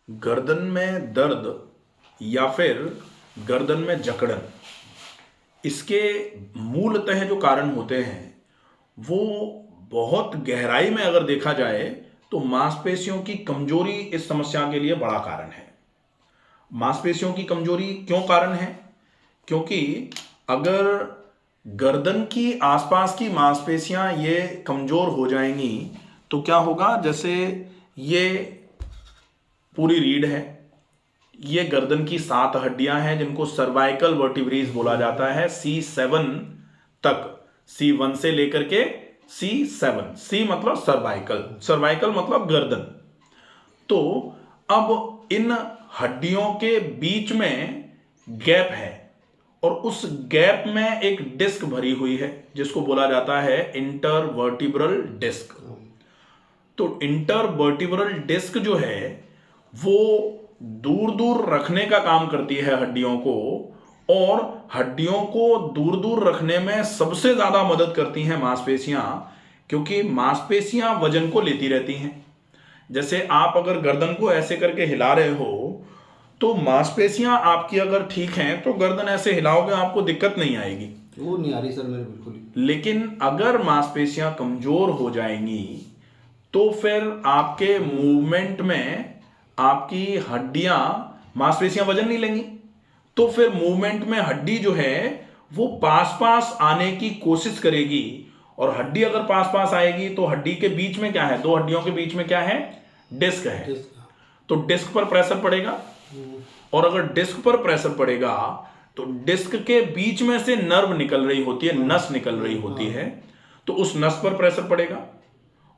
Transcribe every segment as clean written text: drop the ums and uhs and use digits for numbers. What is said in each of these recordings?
गर्दन में दर्द या फिर गर्दन में जकड़न, इसके मूलतः जो कारण होते हैं वो बहुत गहराई में अगर देखा जाए तो मांसपेशियों की कमजोरी इस समस्या के लिए बड़ा कारण है। मांसपेशियों की कमजोरी क्यों कारण है? क्योंकि अगर गर्दन की आसपास की मांसपेशियां ये कमजोर हो जाएंगी तो क्या होगा, जैसे ये पूरी रीढ़ है, ये गर्दन की 7 हड्डियां हैं जिनको सर्वाइकल वर्टिब्रेज बोला जाता है, C7 तक, C1 से लेकर के C7। C मतलब सर्वाइकल, सर्वाइकल मतलब गर्दन। तो अब इन हड्डियों के बीच में गैप है और उस गैप में एक डिस्क भरी हुई है जिसको बोला जाता है इंटरवर्टिब्रल डिस्क। तो इंटरवर्टिब्रल डिस्क जो है वो दूर दूर रखने का काम करती है हड्डियों को, और हड्डियों को दूर दूर रखने में सबसे ज्यादा मदद करती हैं मांसपेशियां, क्योंकि मांसपेशियां वजन को लेती रहती हैं। जैसे आप अगर गर्दन को ऐसे करके हिला रहे हो तो मांसपेशियां आपकी अगर ठीक हैं तो गर्दन ऐसे हिलाओगे आपको दिक्कत नहीं आएगी। वो नहीं आ रही सर मेरे बिल्कुल ही। लेकिन अगर मांसपेशियां कमजोर हो जाएंगी तो फिर आपके मूवमेंट में आपकी हड्डियां, मांसपेशियां वजन नहीं लेंगी, तो फिर मूवमेंट में हड्डी जो है वो पास पास आने की कोशिश करेगी, और हड्डी अगर पास पास आएगी तो हड्डी के बीच में क्या है, दो हड्डियों के बीच में क्या है, डिस्क है। तो डिस्क पर प्रेशर पड़ेगा, और अगर डिस्क पर प्रेशर पड़ेगा तो डिस्क के बीच में से नर्व निकल रही होती है, नस निकल रही होती है, तो उस नस पर प्रेशर पड़ेगा,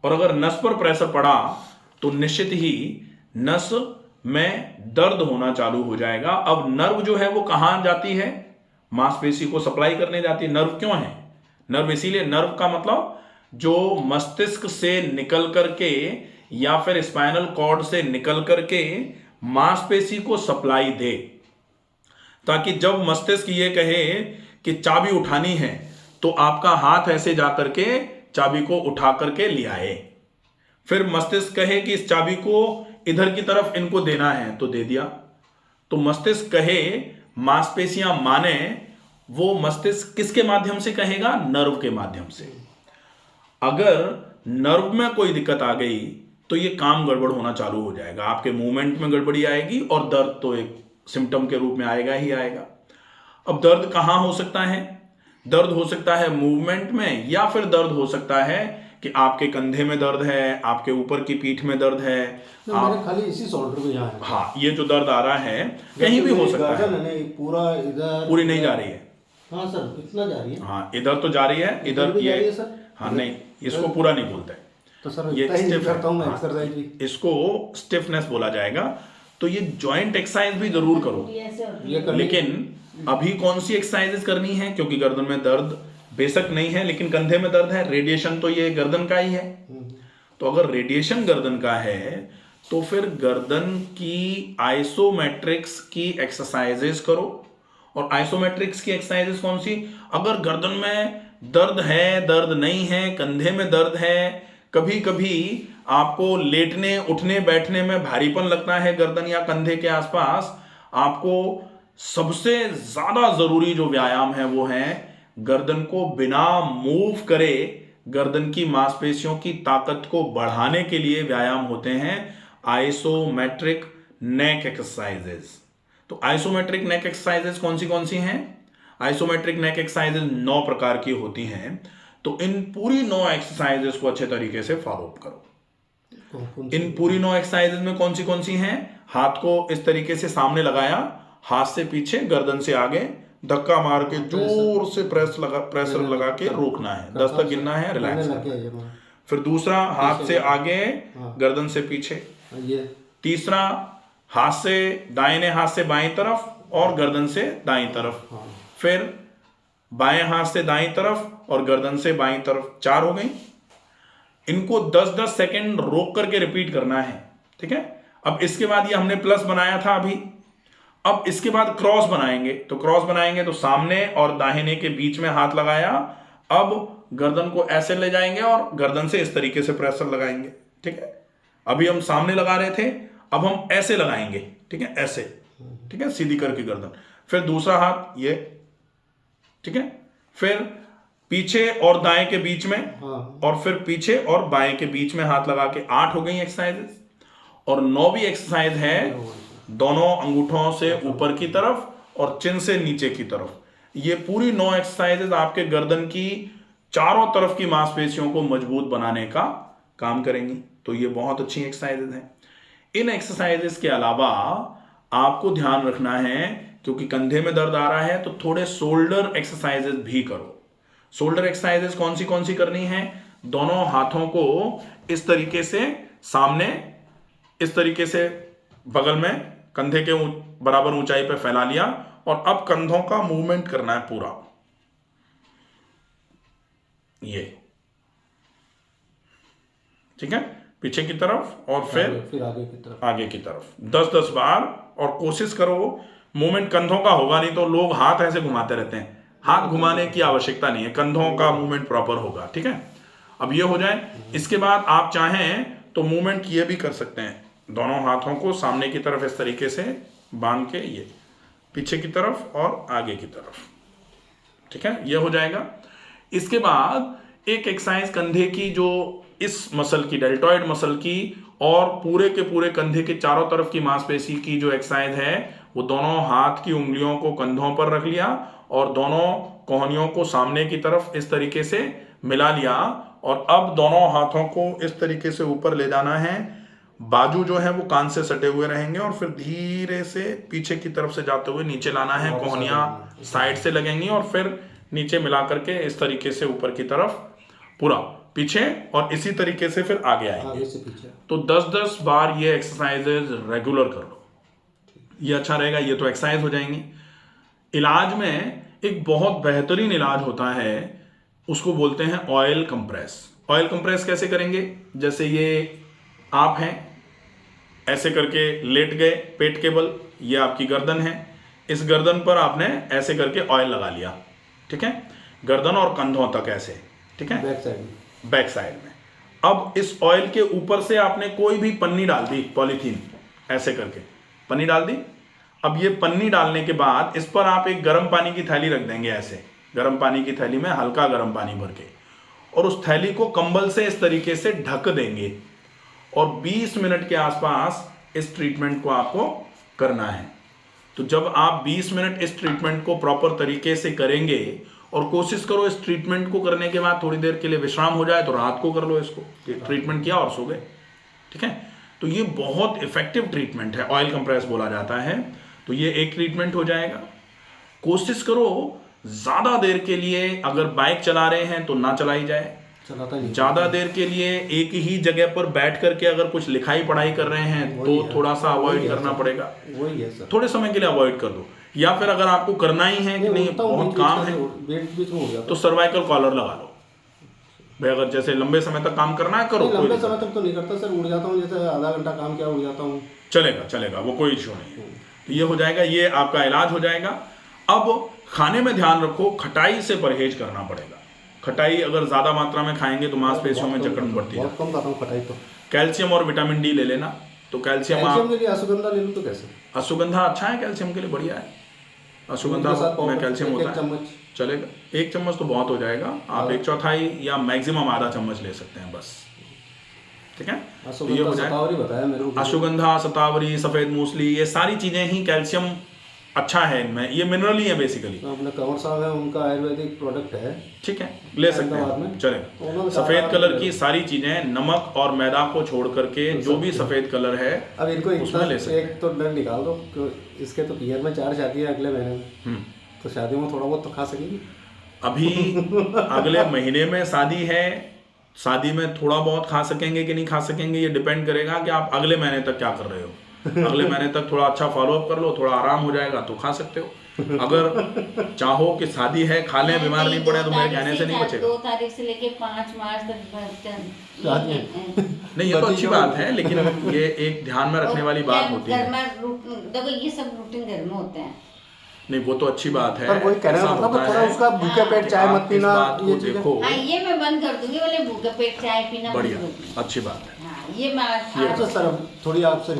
और अगर नस पर प्रेशर पड़ा तो निश्चित ही नस में दर्द होना चालू हो जाएगा। अब नर्व जो है वो कहां जाती है, मांसपेशी को सप्लाई करने जाती है। नर्व क्यों है? नर्व इसीलिए, नर्व का मतलब जो मस्तिष्क से निकल करके या फिर स्पाइनल कॉर्ड से निकल करके मांसपेशी को सप्लाई दे, ताकि जब मस्तिष्क ये कहे कि चाबी उठानी है तो आपका हाथ ऐसे जा करके चाबी को उठा करके ले आए। फिर मस्तिष्क कहे कि इस चाबी को इधर की तरफ इनको देना है तो दे दिया। तो मस्तिष्क कहे, मांसपेशियां माने, वो मस्तिष्क किसके माध्यम से कहेगा? नर्व के माध्यम से। अगर नर्व में कोई दिक्कत आ गई तो ये काम गड़बड़ होना चालू हो जाएगा, आपके मूवमेंट में गड़बड़ी आएगी और दर्द तो एक सिम्टम के रूप में आएगा ही आएगा। अब दर्द कहां हो सकता है? दर्द हो सकता है मूवमेंट में, या फिर दर्द हो सकता है कि आपके कंधे में दर्द है, आपके ऊपर की पीठ में दर्द है, मेरे खाली इसी शोल्डर में यहाँ है। हाँ, ये जो दर्द आ रहा है कहीं भी हो सकता है। नहीं, पूरा इधर पूरी नहीं जा रही है। हाँ सर, इतना जा रही है। हाँ, इधर तो जा रही है, इधर भी जा रही ये है सर। हाँ नहीं, इसको पूरा नहीं बोलते, तो सर ये इतना ही स्टिफ करता हूँ मैं है। एक्सरसाइज भी। इसको स्टिफनेस बोला जाएगा। तो ये जॉइंट एक्सरसाइज भी जरूर करो, ये करनी- लेकिन अभी कौन सी एक्सरसाइजेस करनी है, क्योंकि गर्दन में दर्द बेशक नहीं है लेकिन कंधे में दर्द है, रेडिएशन तो ये गर्दन का ही है। तो अगर रेडिएशन गर्दन का है तो फिर गर्दन की आइसोमेट्रिक्स की एक्सरसाइजेस करो। और आइसोमेट्रिक्स की एक्सरसाइजेस कौन सी? अगर गर्दन में दर्द है, दर्द नहीं है, कंधे में दर्द है, कभी कभी आपको लेटने उठने बैठने में भारीपन लगता है गर्दन या कंधे के आसपास, आपको सबसे ज्यादा जरूरी जो व्यायाम है वो है गर्दन को बिना मूव करे गर्दन की मांसपेशियों की ताकत को बढ़ाने के लिए व्यायाम होते हैं आइसोमेट्रिक नेक एक्सरसाइजेस। तो आइसोमेट्रिक नेक एक्सरसाइजेस कौन सी हैं? आइसोमेट्रिक नेक एक्सरसाइजेस 9 प्रकार की होती हैं। तो इन पूरी 9 एक्सरसाइजेस को अच्छे तरीके से फॉलो अप करो। इन पूरी 9 एक्सरसाइजेस में कौन सी हैं? हाथ को इस तरीके से सामने लगाया, हाथ से पीछे, गर्दन से आगे, धक्का मार के जोर से प्रेशर लगा के रोकना है, 10 तक गिनना है, रिलैक्स करना है। फिर दूसरा, हाथ से आगे, गर्दन से पीछे। तीसरा, हाथ से दाहिने हाथ से बाईं तरफ और गर्दन से दाईं तरफ। फिर बाएं हाथ से दाईं तरफ और गर्दन से बाईं तरफ। 4 हो गई। इनको 10-10 सेकेंड रोक करके रिपीट करना है, ठीक है। अब इसके बाद ये हमने प्लस बनाया था अभी, अब इसके बाद क्रॉस बनाएंगे। तो क्रॉस बनाएंगे तो सामने और दाहिने के बीच में हाथ लगाया, अब गर्दन को ऐसे ले जाएंगे और गर्दन से इस तरीके से प्रेशर लगाएंगे, ठीक है। अभी हम सामने लगा रहे थे, अब हम ऐसे लगाएंगे, ठीक है, ऐसे, ठीक है, सीधी करके गर्दन, फिर दूसरा हाथ ये, ठीक है, फिर पीछे और दाएं के बीच में, और फिर पीछे और बाएं के बीच में हाथ लगा के 8 हो गई एक्सरसाइजेस। और 9वीं एक्सरसाइज है दोनों अंगूठों से ऊपर की तरफ और चिन से नीचे की तरफ। ये पूरी 9 एक्सरसाइजेस आपके गर्दन की चारों तरफ की मांसपेशियों को मजबूत बनाने का काम करेंगी। तो ये बहुत अच्छी एक्सरसाइजेस हैं। इन एक्सरसाइजेस के अलावा आपको ध्यान रखना है, क्योंकि कंधे में दर्द आ रहा है, तो थोड़े शोल्डर एक्सरसाइजेस भी करो। शोल्डर एक्सरसाइजेस कौन सी करनी है? दोनों हाथों को इस तरीके से सामने, इस तरीके से बगल में कंधे के बराबर ऊंचाई पे फैला लिया, और अब कंधों का मूवमेंट करना है पूरा, ये, ठीक है, पीछे की तरफ और फिर आगे की तरफ 10-10 बार। और कोशिश करो, मूवमेंट कंधों का होगा नहीं तो लोग हाथ ऐसे घुमाते रहते हैं, हाथ घुमाने की आवश्यकता नहीं है, कंधों का मूवमेंट प्रॉपर होगा, ठीक है। अब ये हो जाए, इसके बाद आप चाहें तो मूवमेंट ये भी कर सकते हैं, दोनों हाथों को सामने की तरफ इस तरीके से बांध के, ये पीछे की तरफ और आगे की तरफ, ठीक है, ये हो जाएगा। इसके बाद एक एक्सरसाइज कंधे की, जो इस मसल की, डेल्टॉइड मसल की, और पूरे के पूरे कंधे के चारों तरफ की मांसपेशी की जो एक्सरसाइज है, वो दोनों हाथ की उंगलियों को कंधों पर रख लिया और दोनों कोहनियों को सामने की तरफ इस तरीके से मिला लिया, और अब दोनों हाथों को इस तरीके से ऊपर ले जाना है। बाजू जो है वो कान से सटे हुए रहेंगे, और फिर धीरे से पीछे की तरफ से जाते हुए नीचे लाना है, कोहनियां साइड से लगेंगी, और फिर नीचे मिला करके इस तरीके से ऊपर की तरफ पूरा पीछे, और इसी तरीके से फिर आगे आएंगे। तो 10-10 बार ये एक्सरसाइजेज रेगुलर कर लो, ये अच्छा रहेगा। ये तो एक्सरसाइज हो जाएंगी। इलाज में एक बहुत बेहतरीन इलाज होता है, उसको बोलते हैं ऑयल कंप्रेस। ऑयल कंप्रेस कैसे करेंगे? जैसे ये आप हैं, ऐसे करके लेट गए, पेट के बल, ये आपकी गर्दन है, इस गर्दन पर आपने ऐसे करके ऑयल लगा लिया, ठीक है, गर्दन और कंधों तक ऐसे, ठीक है, बैक साइड में। अब इस ऑयल के ऊपर से आपने कोई भी पन्नी डाल दी, पॉलीथीन, ऐसे करके पन्नी डाल दी। अब ये पन्नी डालने के बाद इस पर आप एक गर्म पानी की थैली रख देंगे, ऐसे गर्म पानी की थैली में हल्का गर्म पानी भर के, और उस थैली को कंबल से इस तरीके से ढक देंगे, और 20 मिनट के आसपास इस ट्रीटमेंट को आपको करना है। तो जब आप 20 मिनट इस ट्रीटमेंट को प्रॉपर तरीके से करेंगे, और कोशिश करो इस ट्रीटमेंट को करने के बाद थोड़ी देर के लिए विश्राम हो जाए, तो रात को कर लो इसको, ट्रीटमेंट किया और सो गए, ठीक है। तो ये बहुत इफेक्टिव ट्रीटमेंट है, ऑयल कंप्रेस बोला जाता है। तो ये एक ट्रीटमेंट हो जाएगा। कोशिश करो ज्यादा देर के लिए, अगर बाइक चला रहे हैं तो ना चलाई जाए, ज्यादा देर के लिए एक ही जगह पर बैठ करके अगर कुछ लिखाई पढ़ाई कर रहे हैं तो थोड़ा सा अवॉइड करना पड़ेगा, थोड़े समय के लिए अवॉइड कर दो। या फिर अगर आपको करना ही है कि नहीं बहुत काम है, तो सर्वाइकल कॉलर लगा लो भाई। अगर जैसे लंबे समय तक काम करना है करो, लंबे समय तक तो नहीं करता सर, उड़ जाता हूँ, जैसे आधा घंटा काम किया उड़ जाता हूँ, चलेगा, वो कोई इश्यू नहीं है। तो ये हो जाएगा, ये आपका इलाज हो जाएगा। अब खाने में ध्यान रखो, खटाई से परहेज करना पड़ेगा। खटाई अगर ज्यादा मात्रा में खाएंगे तो मांसपेशियों में जकड़न बढ़ती है। कम खाता हूँ खटाई तो। कैल्शियम और विटामिन डी ले लेना। तो कैल्शियम के लिए अश्वगंधा ले लूं तो कैसे? अश्वगंधा अच्छा है, कैल्शियम के लिए बढ़िया है। अश्वगंधा में कैल्शियम होता है, चलेगा। 1 चम्मच तो बहुत हो जाएगा, आप 1/4 या मैक्सिमम आधा चम्मच ले सकते हैं बस, ठीक है। तो ये हो जाएगा। अश्वगंधा, शतावरी, सफेद मूसली, ये सारी चीजें ही कैल्शियम अच्छा है इनमें, ये मिनरल ही है बेसिकली। तो अपने कंवर साहब है, उनका आयुर्वेदिक प्रोडक्ट है, ठीक है, ले सकते हैं, चलेगा। सफेद कलर की सारी चीजें, नमक और मैदा को छोड़ करके जो भी सफेद कलर है, अब इनको एक तो डर निकाल दो, इसके तो ईयर में 4 शादियां अगले महीने में, तो शादी में थोड़ा बहुत तो खा सकेगी। अभी अगले महीने में शादी है, शादी में थोड़ा बहुत खा सकेंगे कि नहीं खा सकेंगे, ये डिपेंड करेगा कि आप अगले महीने तक क्या कर रहे हो। अगले महीने तक थोड़ा अच्छा फॉलोअप कर लो, थोड़ा आराम हो जाएगा तो खा सकते हो। अगर चाहो कि शादी है, खा लें, बीमार नहीं पड़े, तो मेरे कहने से नहीं बचेगा। 2 तारीख से लेके 5 मार्च तक नहीं, ये तो अच्छी बात है, लेकिन ये एक ध्यान में रखने वाली बात होती है। देखो ये सब रूटीन घर में होते हैं। नहीं, वो तो अच्छी बात है, पर कोई कहने का मतलब थोड़ा उसका भूखे पेट चाय मत पीना, ये देखो। हाँ, ये मैं बंद कर दूंगी, बोले भूखे पेट चाय पीना बढ़िया, अच्छी बात है। हाँ, ये मैं सर थोड़ी आपसे